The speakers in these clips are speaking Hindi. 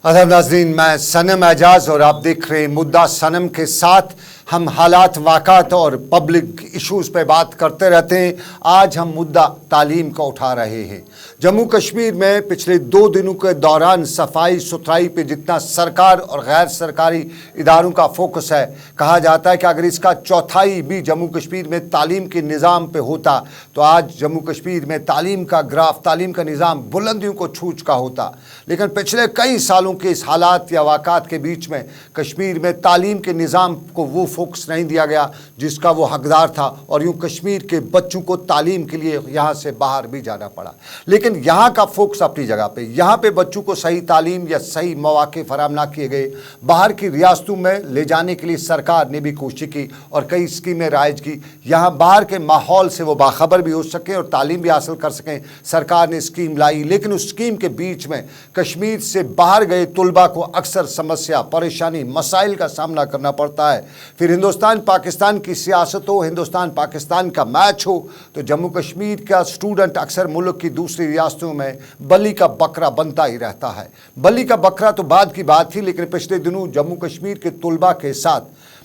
अदब नाज़रीन, मैं सनम एजाज और आप देख रहे हैं मुद्दा सनम के साथ। हम हालात, वाक़ात और पब्लिक इश्यूज़ पे बात करते रहते हैं। आज हम मुद्दा तालीम का उठा रहे हैं। जम्मू कश्मीर में पिछले 2 दिनों के दौरान सफाई सुथराई पे जितना सरकार और गैर सरकारी इदारों का फोकस है, कहा जाता है कि अगर इसका चौथाई भी जम्मू कश्मीर में तालीम के निज़ाम पे होता तो आज जम्मू कश्मीर में तालीम का ग्राफ, तालीम का निज़ाम बुलंदियों को छू चुका होता। लेकिन पिछले कई सालों के इस हालात या वाक़ात के बीच में कश्मीर में तालीम के निज़ाम को वो फोकस नहीं दिया गया जिसका वो हकदार था, और यूँ कश्मीर के बच्चों को तालीम के लिए यहाँ से बाहर भी जाना पड़ा। लेकिन यहाँ का फोकस अपनी जगह पे, यहाँ पे बच्चों को सही तालीम या सही मौके फराहम ना किए गए। बाहर की रियासतों में ले जाने के लिए सरकार ने भी कोशिश की और कई स्कीमें राइज की, यहाँ बाहर के माहौल से वो बाखबर भी हो सकें और तालीम भी हासिल कर सकें। सरकार ने स्कीम लाई, लेकिन उस स्कीम के बीच में कश्मीर से बाहर गए तुलबा को अक्सर समस्या, परेशानी, मसाइल का सामना करना पड़ता है। फिर हिंदुस्तान पाकिस्तान की सियासत हो, हिंदुस्तान पाकिस्तान का मैच हो, तो जम्मू कश्मीर का स्टूडेंट अक्सर मुल्क की दूसरी रियासतों में बलि का बकरा बनता ही रहता है। बलि का बकरा तो बाद की बात थी, लेकिन पिछले दिनों जम्मू कश्मीर के तुलबा के साथ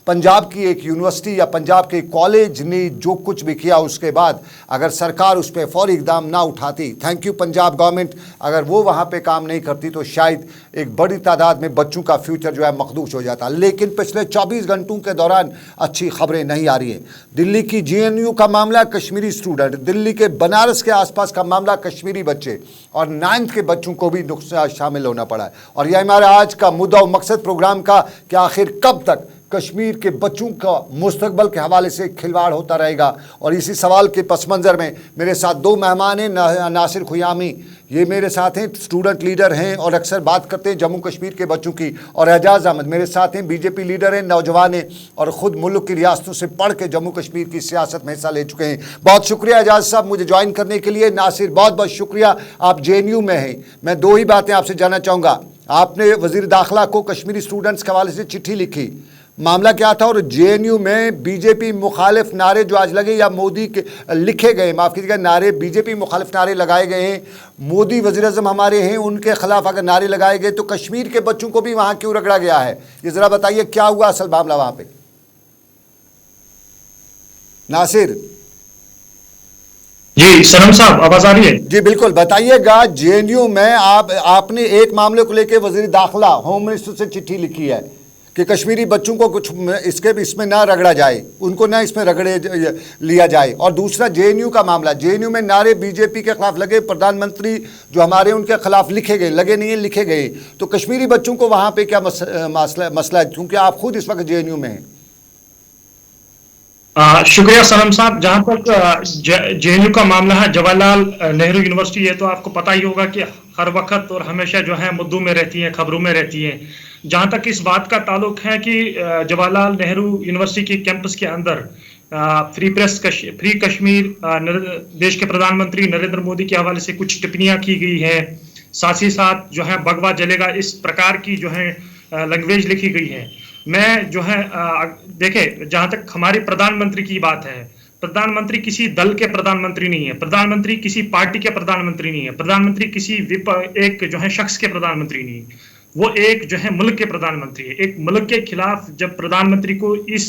पंजाब की एक यूनिवर्सिटी या पंजाब के कॉलेज ने जो कुछ भी किया, उसके बाद अगर सरकार उस पर फौरी इकदाम ना उठाती, थैंक यू पंजाब गवर्नमेंट, अगर वो वहाँ पे काम नहीं करती तो शायद एक बड़ी तादाद में बच्चों का फ्यूचर जो है मखदूश हो जाता। लेकिन पिछले 24 घंटों के दौरान अच्छी खबरें नहीं आ रही हैं। दिल्ली की GNU का मामला, कश्मीरी स्टूडेंट, दिल्ली के बनारस के आसपास का मामला, कश्मीरी बच्चे, और 9th के बच्चों को भी नुकसान शामिल होना पड़ा है। और यह हमारा आज का मुद्दा और मकसद प्रोग्राम का कि आखिर कब तक कश्मीर के बच्चों का मुस्तकबल के हवाले से खिलवाड़ होता रहेगा। और इसी सवाल के पस मंज़र में मेरे साथ 2 मेहमान हैं। नासिर खुयामी, ये मेरे साथ हैं, स्टूडेंट लीडर हैं और अक्सर बात करते हैं जम्मू कश्मीर के बच्चों की। और एजाज़ अहमद मेरे साथ हैं, BJP लीडर हैं, नौजवान हैं और ख़ुद मुल्क की रियासतों से पढ़ के जम्मू कश्मीर की सियासत में हिस्सा ले चुके हैं। बहुत शुक्रिया एजाज़ साहब मुझे ज्वाइन करने के लिए। नासिर, बहुत बहुत शुक्रिया, आप JNU में हैं। मैं 2 ही बातें आपसे जानना चाहूँगा। आपने वज़ीर दाखिला को कश्मीरी स्टूडेंट्स के हवाले से चिट्ठी लिखी, मामला क्या था? और JNU में BJP मुखालिफ नारे जो आज लगे या मोदी के लिखे गए, माफ़ कीजिएगा, नारे BJP मुखालिफ नारे लगाए गए हैं, मोदी वज़ीर आज़म हमारे हैं, उनके ख़िलाफ़ अगर नारे लगाए गए तो कश्मीर के बच्चों को भी वहाँ क्यों रगड़ा गया है? ये ज़रा बताइए क्या हुआ असल मामला वहाँ पे। नासिर जी, सनम साहब आवाज आ रही है? जी बिल्कुल, बताइएगा। JNU में आपने एक मामले को लेकर वज़ीर दाखिला, होम मिनिस्टर से चिट्ठी लिखी है कि कश्मीरी बच्चों को कुछ इसमें ना रगड़ा जाए, उनको ना इसमें रगड़े लिया जाए। और दूसरा JNU का मामला, JNU में नारे BJP के खिलाफ लगे, प्रधानमंत्री जो हमारे उनके खिलाफ लिखे गए, लगे नहीं है, लिखे गए, तो कश्मीरी बच्चों को वहाँ पे क्या मसला है, क्योंकि आप खुद इस वक्त JNU में हैं। शुक्रिया सनम साहब। जहां तक JNU का मामला है, जवाहरलाल नेहरू यूनिवर्सिटी, ये तो आपको पता ही होगा कि हर वक्त और हमेशा जो है मुद्दों में रहती है, खबरों में रहती है। जहां तक इस बात का ताल्लुक है कि जवाहरलाल नेहरू यूनिवर्सिटी के कैंपस के अंदर फ्री कश्मीर देश के प्रधानमंत्री नरेंद्र मोदी के हवाले से कुछ टिप्पणियां की गई है, साथ ही साथ जो है भगवा जलेगा, इस प्रकार की जो है लैंग्वेज लिखी गई है। मैं जो है देखें, जहां तक हमारे प्रधानमंत्री की बात है, प्रधानमंत्री किसी दल के प्रधानमंत्री नहीं है, प्रधानमंत्री किसी पार्टी के प्रधानमंत्री नहीं है, प्रधानमंत्री किसी एक जो है शख्स के प्रधानमंत्री नहीं है, वो एक जो है मुल्क के प्रधानमंत्री है। एक मुल्क के खिलाफ जब प्रधानमंत्री को इस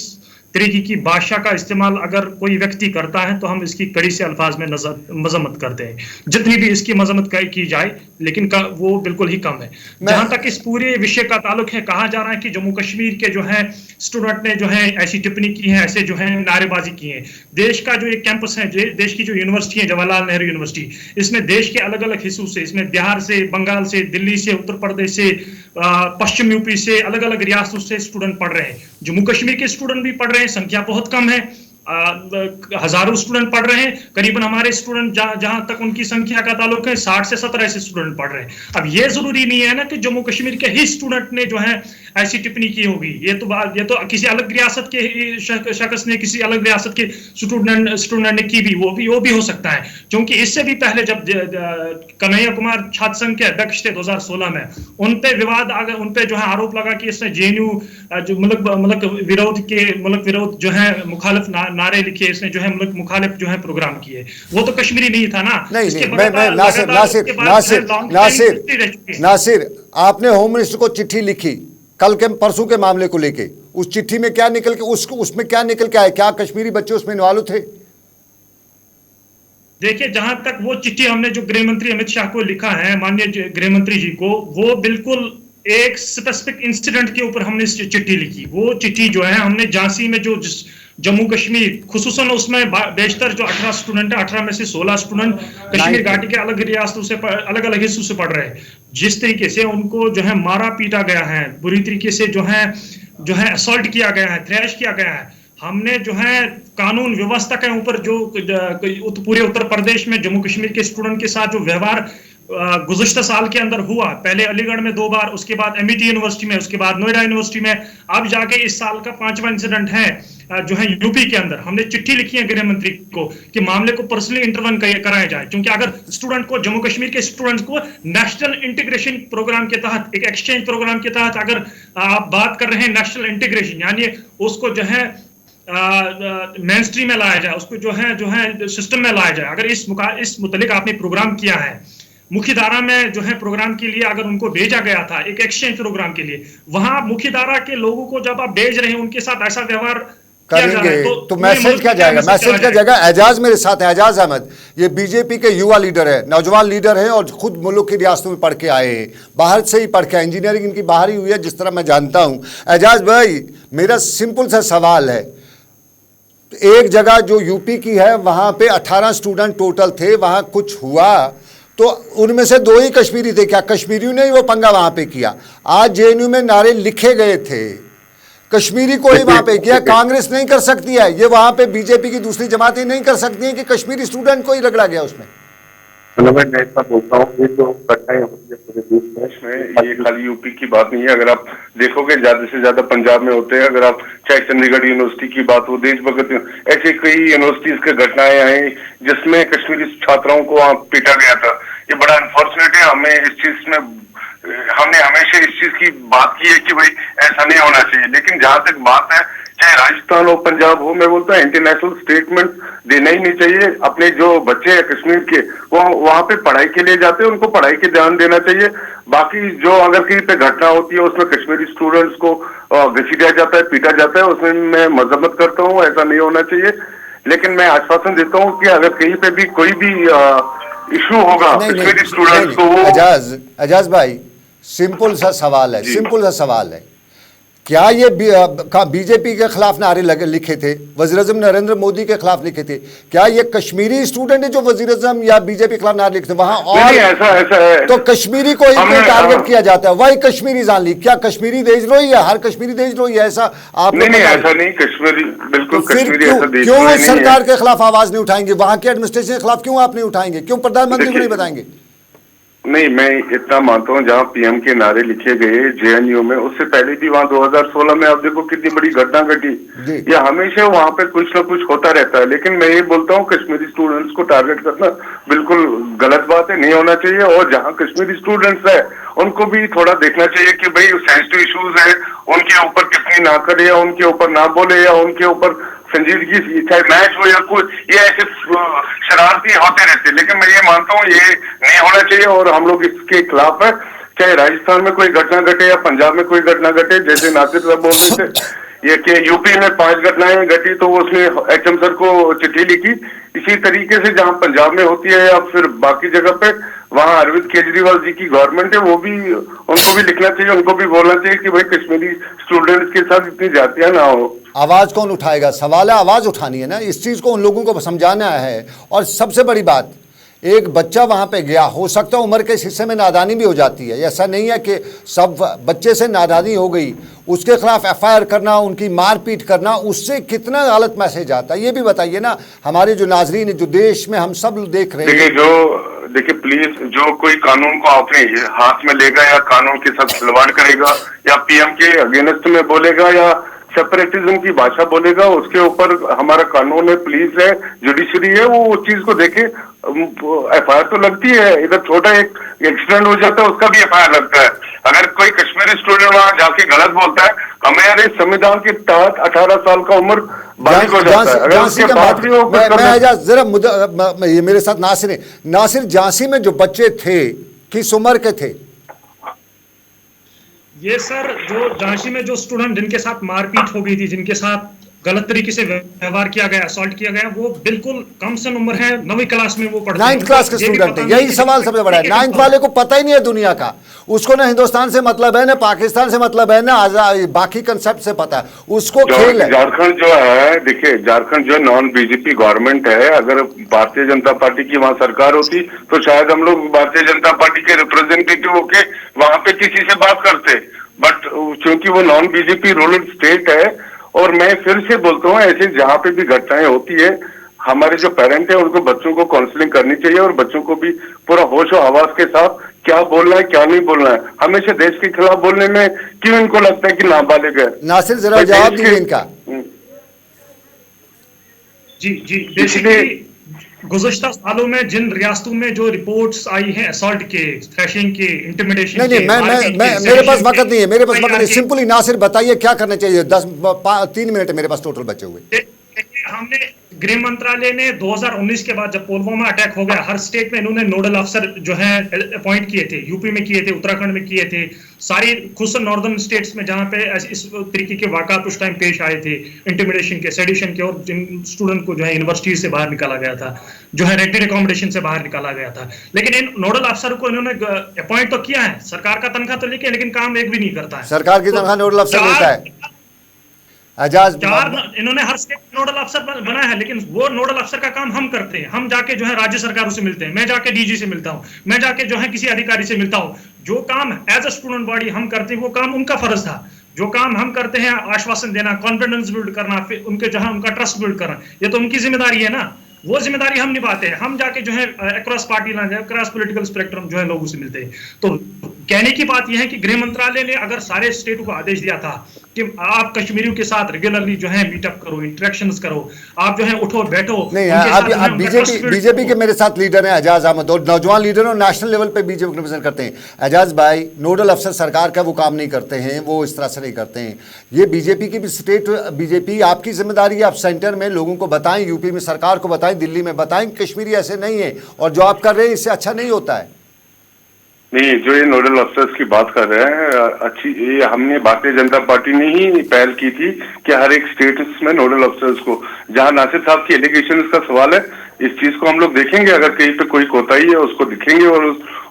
तरीके की भाषा का इस्तेमाल अगर कोई व्यक्ति करता है तो हम इसकी कड़ी से अल्फाज में मजम्मत करते हैं, जितनी भी इसकी मजम्मत की जाए, लेकिन वो बिल्कुल ही कम है। जहां तक इस पूरे विषय का ताल्लुक है, कहा जा रहा है कि जम्मू कश्मीर के जो है स्टूडेंट ने जो है ऐसी टिप्पणी की है, ऐसे जो है नारेबाजी की है। देश का जो एक कैंपस है, देश की जो यूनिवर्सिटी है जवाहरलाल नेहरू यूनिवर्सिटी, इसमें देश के अलग अलग हिस्सों से, इसमें बिहार से, बंगाल से, दिल्ली से, उत्तर प्रदेश से, पश्चिम यूपी से, अलग अलग रियासतों से स्टूडेंट पढ़ रहे हैं। जम्मू कश्मीर के स्टूडेंट भी पढ़ रहे हैं, संख्या बहुत कम है, हजारों स्टूडेंट पढ़ रहे हैं। करीबन हमारे स्टूडेंट जहां तक उनकी संख्या का ताल्लुक है 60 से 17 ऐसे स्टूडेंट पढ़ रहे हैं। अब ये जरूरी नहीं है ना कि जम्मू कश्मीर के ही स्टूडेंट ने जो है ऐसी टिप्पणी की होगी। ये तो किसी अलग रियासत के शख्स ने, किसी अलग रियासत के स्टूडेंट ने की भी, वो भी हो सकता है। क्योंकि इससे भी पहले जब कन्हैया कुमार छात्र संघ के अध्यक्ष थे 2016 में, उन पे विवाद आ गया, उन पे जो है आरोप लगा कि इसने JNU जो मुल्क विरोध जो है मुखालिफ नारे लिखे, इसने जो है मुल्क मुखालिफ जो है प्रोग्राम किए। वो तो कश्मीरी नहीं था ना। नहीं, नासिर आपने होम मिनिस्टर को चिट्ठी लिखी कल के परसों के मामले को लेके, उस चिट्ठी में क्या निकल के उसमें क्या निकल के आया? क्या कश्मीरी बच्चे उसमें इन्वॉल्व थे? देखिए, जहां तक वो चिट्ठी हमने जो गृह मंत्री अमित शाह को लिखा है, माननीय गृह मंत्री जी को, वो बिल्कुल एक स्पेसिफिक इंसिडेंट के ऊपर हमने चिट्ठी लिखी। वो चिट्ठी जो है हमने झांसी में जो जम्मू कश्मीर, खुसूसन उसमें बेशतर जो 18 स्टूडेंट है, 18 में से 16 स्टूडेंट कश्मीर घाटी के अलग रियासतों से अलग अलग हिस्सों से पढ़ रहे हैं। जिस तरीके से उनको जो है मारा पीटा गया है, बुरी तरीके से जो है असॉल्ट किया गया है, थ्रैश किया गया है, हमने जो है कानून व्यवस्था के ऊपर जो पूरे उत्तर प्रदेश में जम्मू कश्मीर के स्टूडेंट के साथ जो व्यवहार गुज़श्ता साल के अंदर हुआ, पहले अलीगढ़ में 2 बार, उसके बाद एमईटी यूनिवर्सिटी में, उसके बाद नोएडा यूनिवर्सिटी में, अब जाके इस साल का 5वां इंसिडेंट है जो है यूपी के अंदर। हमने चिट्ठी लिखी है गृह मंत्री को कि मामले को पर्सनली इंटरवन कराया जाए, क्योंकि अगर स्टूडेंट को, जम्मू कश्मीर के स्टूडेंट्स को नेशनल इंटीग्रेशन प्रोग्राम के तहत, एक एक्सचेंज प्रोग्राम के तहत अगर आप बात कर रहे हैं नेशनल इंटीग्रेशन, यानी उसको जो है मेन स्ट्रीम में लाया जाए, उसको जो है सिस्टम में लाया जाए। अगर इस मुतालिक आपने प्रोग्राम किया है, मुख्य धारा में जो है प्रोग्राम के लिए अगर उनको भेजा गया था एक एक्सचेंज प्रोग्राम के लिए, वहां मुख्य धारा के लोगों को जब आप भेज रहे हैं, उनके साथ ऐसा व्यवहार करेंगे तो मैसेज क्या जाएगा? मैसेज क्या जाएगा? एजाज मेरे साथ है, एजाज अहमद, ये बीजेपी के युवा लीडर है, नौजवान लीडर है और खुद मुल्क की रियासतों में पढ़ के आए हैं, बाहर से ही पढ़ के, इंजीनियरिंग इनकी बाहर ही हुई है जिस तरह मैं जानता हूं। एजाज भाई, मेरा सिंपल सा सवाल है, एक जगह जो यूपी की है वहां पे 18 स्टूडेंट टोटल थे, वहां कुछ हुआ तो उनमें से 2 ही कश्मीरी थे, क्या कश्मीरियों ने ही वो पंगा वहां पे किया? आज जेएनयू में नारे लिखे गए थे, कश्मीरी को ही वहां पे किया। कांग्रेस नहीं कर सकती है ये, वहां पे बीजेपी की दूसरी जमातें नहीं कर सकती हैं कि कश्मीरी स्टूडेंट को ही रगड़ा गया उसमें। मैं ऐसा बोलता हूँ, ये जो घटनाएं होती है पूरे देश में, ये खाली यूपी की बात नहीं है। अगर आप देखोगे ज्यादा से ज्यादा पंजाब में होते हैं, अगर आप चाहे चंडीगढ़ यूनिवर्सिटी की बात हो, देशभगत, ऐसे कई यूनिवर्सिटीज के घटनाएं आई जिसमें कश्मीरी छात्राओं को वहां पीटा गया था। ये बड़ा अनफॉर्चुनेट है। हमने हमेशा इस चीज की बात की है कि भाई ऐसा नहीं होना चाहिए, लेकिन जहां तक बात है, चाहे राजस्थान हो पंजाब हो, मैं बोलता हूँ इंटरनेशनल स्टेटमेंट देना ही नहीं चाहिए। अपने जो बच्चे हैं कश्मीर के, वो वहां पे पढ़ाई के लिए जाते हैं, उनको पढ़ाई के ध्यान देना चाहिए। बाकी जो अगर कहीं पे घटना होती है उसमें कश्मीरी स्टूडेंट्स को घसीटा जाता है, पीटा जाता है, उसमें मैं मजम्मत करता हूँ, ऐसा नहीं होना चाहिए। लेकिन मैं आश्वासन देता हूँ कि अगर कहीं पे भी कोई भी इशू होगा कश्मीरी स्टूडेंट्स को, वो एजाज भाई, सिंपल सा सवाल है, सिंपल सा सवाल है, क्या ये बीजेपी के खिलाफ नारे लिखे थे, वज़ीर-ए-आज़म नरेंद्र मोदी के खिलाफ लिखे थे? क्या ये कश्मीरी स्टूडेंट है जो वज़ीर-ए-आज़म या बीजेपी के खिलाफ नारे लिखते थे वहां? और ऐसा है तो कश्मीरी को ही टारगेट किया जाता है, वही कश्मीरी जान ली। क्या कश्मीरी देशद्रोही है? हर कश्मीरी देशद्रोही है ऐसा आप? नहीं, ऐसा नहीं, कश्मीरी बिल्कुल कश्मीरी ऐसा देशद्रोही क्यों नहीं है। सरकार के खिलाफ आवाज नहीं उठाएंगे? वहां के एडमिनिस्ट्रेशन के खिलाफ क्यों आप नहीं उठाएंगे? क्यों प्रधानमंत्री को नहीं बताएंगे? नहीं, मैं इतना मानता हूँ, जहाँ पीएम के नारे लिखे गए जेएनयू में, उससे पहले भी वहाँ 2016 में आप देखो कितनी बड़ी घटना घटी। या हमेशा वहाँ पे कुछ ना कुछ होता रहता है। लेकिन मैं ये बोलता हूँ कश्मीरी स्टूडेंट्स को टारगेट करना बिल्कुल गलत बात है, नहीं होना चाहिए। और जहाँ कश्मीरी स्टूडेंट्स है उनको भी थोड़ा देखना चाहिए कि भाई सेंसिटिव इश्यूज है, उनके ऊपर टिप्पणी ना करे, या उनके ऊपर ना बोले, या उनके ऊपर संजीदगी, चाहे मैच हो या कोई, ये ऐसे शरारती होते रहते। लेकिन मैं ये मानता हूँ ये नहीं होना चाहिए और हम लोग इसके खिलाफ है। चाहे राजस्थान में कोई घटना घटे या पंजाब में कोई घटना घटे, जैसे नासिर साहब बोलते थे ये कि यूपी में 5 घटनाएं घटी तो उसने एचएम सर को चिट्ठी लिखी। इसी तरीके से जहां पंजाब में होती है या फिर बाकी जगह पे, वहां अरविंद केजरीवाल जी की गवर्नमेंट है, वो भी, उनको भी लिखना चाहिए, उनको भी बोलना चाहिए कि भाई कश्मीरी स्टूडेंट्स के साथ इतनी जातियां ना हो। आवाज कौन उठाएगा? सवाल है, आवाज उठानी है ना, इस चीज को उन लोगों को समझाना है। और सबसे बड़ी बात, एक बच्चा वहां पे गया, हो सकता है उम्र के हिस्से में नादानी भी हो जाती है, ऐसा नहीं है कि सब बच्चे से नादानी हो गई, उसके खिलाफ एफआईआर करना, उनकी मारपीट करना, उससे कितना गलत मैसेज आता है ये भी बताइए ना। हमारे जो नाजरीन जो देश में हम सब देख रहे हैं, देखिए प्लीज, जो कोई कानून को अपने हाथ में लेगा या कानून के साथ खिलवाड़ करेगा या पीएम के अगेंस्ट में बोलेगा या सेपरेटिज्म की भाषा बोलेगा, उसके ऊपर हमारा कानून है, पुलिस है, जुडिशरी है, वो उस चीज को देखे। एफआईआर तो लगती है, इधर छोटा एक एक्सीडेंट हो जाता है उसका भी एफआईआर लगता है। अगर कोई कश्मीरी स्टूडेंट वहां जाके गलत बोलता है, हमारे संविधान के तहत 18 साल का उम्र बालिग हो जाता है। अगर उसके बाद भी जरा ये मेरे साथ नासिर है। नासिर, झांसी में जो बच्चे थे किस उम्र के थे? ये सर जो झांसी में जो स्टूडेंट जिनके साथ मारपीट हो गई थी, जिनके साथ गलत तरीके से व्यवहार किया गया, असॉल्ट किया गया, वो बिल्कुल कम से उम्र है, 9वीं क्लास में वो पढ़ते हैं। 9th क्लास के स्टूडेंट है। यही सवाल सबसे बड़ा है। 9th वाले को पता ही नहीं है दुनिया का, उसको ना हिंदुस्तान से मतलब है, ना पाकिस्तान से मतलब है, ना बाकी कंसेप्ट से पता है, उसको खेल है। झारखंड जो है, देखिए झारखंड जो नॉन बीजेपी गवर्नमेंट है, अगर भारतीय जनता पार्टी की वहाँ सरकार होती तो शायद हम लोग भारतीय जनता पार्टी के रिप्रेजेंटेटिव होके वहां पे किसी से बात करते, बट क्योंकि वो नॉन बीजेपी रूरल स्टेट है। और मैं फिर से बोलता हूँ, ऐसे जहाँ पे भी घटनाएं होती है, हमारे जो पेरेंट है उनको बच्चों को काउंसलिंग करनी चाहिए और बच्चों को भी पूरा होश और आवाज के साथ क्या बोलना है क्या नहीं बोलना है। हमेशा देश के खिलाफ बोलने में क्यों इनको लगता है कि नाबालिग है। नासिर जरा जवाब दीजिए इनका। जी बेसिकली गुज़श्ता सालों में जिन रियासतों में जो रिपोर्ट्स आई हैं असॉल्ट के, थ्रैशिंग के, इंटिमिडेशन नहीं, मेरे पास वक्त नहीं है, मेरे पास वक्त नहीं। सिंपली नासिर बताइए क्या करना चाहिए। 3 मिनट है मेरे पास टोटल बचे हुए। हमने गृह मंत्रालय ने 2019 के बाद जब पुलवामा अटैक हो गया, हर स्टेट में इन्होंने नोडल अफसर जो है अपॉइंट किए थे। यूपी में किए थे, उत्तराखंड में किए थे, सारी खुद नॉर्दर्न स्टेट्स में जहां पे इस तरीके के वाकयात उस टाइम पेश आए थे, इंटिमिडेशन के, सेडिशन के, और जिन स्टूडेंट को जो है यूनिवर्सिटी से बाहर निकाला गया था, जो है रेंटेड अकोमोडेशन से बाहर निकाला गया था। लेकिन इन नोडल अफसर को इन्होंने अपॉइंट तो किया है, सरकार का तनख्वाह तो लेके, लेकिन काम एक भी नहीं करता है। सरकार की तनख्वाह नोडल अफसर मिलता है। एजाज इन्होंने हर स्टेट नोडल अफसर बनाया है, लेकिन वो नोडल अफसर का काम हम करते हैं। हम जाके जो है राज्य सरकारों से मिलते हैं, मैं जाके डीजी से मिलता हूं, मैं जाके जो है किसी अधिकारी से मिलता हूं। जो काम एज अ स्टूडेंट बॉडी हम करते हैं वो काम उनका फर्ज था। जो काम हम करते हैं, आश्वासन देना, कॉन्फिडेंस बिल्ड करना, फिर उनके जो है उनका ट्रस्ट बिल्ड करना, ये तो उनकी जिम्मेदारी है ना। वो जिम्मेदारी हम निभाते हैं। हम जाके जो है across party line, across political spectrum जो है लोगों से मिलते हैं। तो कहने की बात यह है कि गृह मंत्रालय ने अगर सारे स्टेटों को आदेश दिया था कि आप कश्मीरियों के साथ रेगुलरली जो है मीटअप करो, इंटरेक्शंस करो, आप जो है उठो बैठो। नहीं, अब बीजेपी के मेरे साथ लीडर हैं एजाज अहमद, और नौजवान लीडर और नेशनल लेवल पे बीजेपी को रिप्रेजेंट करते हैं। एजाज भाई, नोडल अफसर सरकार का वो काम नहीं करते हैं, वो इस तरह से नहीं करते हैं। ये बीजेपी की भी स्टेट बीजेपी आपकी जिम्मेदारी है, आप सेंटर में लोगों को बताएं, यूपी में सरकार को बताएं, दिल्ली में बताएं कश्मीरी ऐसे नहीं है, और जो आप कर रहे हैं इससे अच्छा नहीं होता है। नहीं, जो ये नोडल अफसर्स की बात कर रहे हैं, अच्छी, ये हमने भारतीय जनता पार्टी ने ही पहल की थी कि हर एक स्टेट्स में नोडल अफसर्स को, जहां नासिर साहब की एलिगेशन का सवाल है, इस चीज को हम लोग देखेंगे, अगर कहीं पे कोई कोताही है उसको दिखेंगे और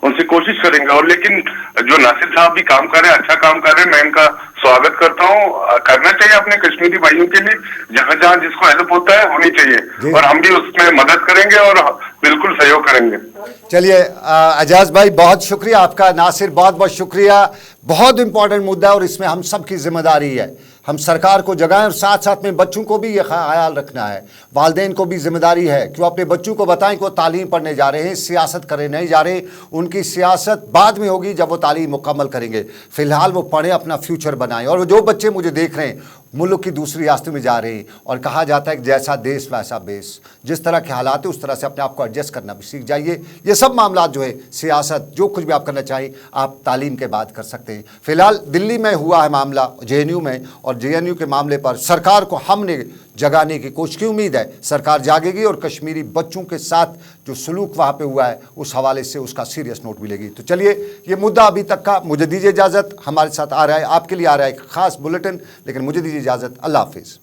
उनसे कोशिश करेंगे। और लेकिन जो नासिर साहब भी काम कर रहे हैं, अच्छा काम कर रहे हैं, मैं इनका स्वागत करता हूँ। करना चाहिए अपने कश्मीरी भाइयों के लिए, जहां जहां जिसको हेल्प होता है होनी चाहिए, और हम भी उसमें मदद करेंगे और बिल्कुल सहयोग करेंगे। चलिए एजाज भाई, बहुत शुक्रिया आपका। नासिर, बहुत बहुत शुक्रिया। बहुत इंपॉर्टेंट मुद्दा है और इसमें हम सब की जिम्मेदारी है, हम सरकार को जगाएं और साथ साथ में बच्चों को भी ये ख्याल रखना है, वालिदैन को भी जिम्मेदारी है कि वो अपने बच्चों को बताएं कि वो तालीम पढ़ने जा रहे हैं, सियासत करने नहीं जा रहे। उनकी सियासत बाद में होगी जब वो तालीम मुकम्मल करेंगे। फ़िलहाल वो पढ़ें, अपना फ्यूचर बनाएं। और जो बच्चे मुझे देख रहे हैं मुल्क की दूसरी रियासतों में जा रहे हैं, और कहा जाता है कि जैसा देश वैसा बेस, जिस तरह के हालात है उस तरह से अपने आप को एडजस्ट करना भी सीख जाइए। ये सब मामला जो है, सियासत, जो कुछ भी आप करना चाहें, आप तालीम के बाद कर सकते हैं। फ़िलहाल दिल्ली में हुआ है मामला, JNU में, और JNU के मामले पर सरकार को हमने जगाने की कोशिश की। उम्मीद है सरकार जागेगी और कश्मीरी बच्चों के साथ जो सलूक वहाँ पे हुआ है उस हवाले से उसका सीरियस नोट मिलेगी। तो चलिए, ये मुद्दा अभी तक का, मुझे दीजिए इजाज़त। हमारे साथ आ रहा है, आपके लिए आ रहा है एक ख़ास बुलेटिन, लेकिन मुझे दीजिए इजाज़त। अल्लाह हाफिज़।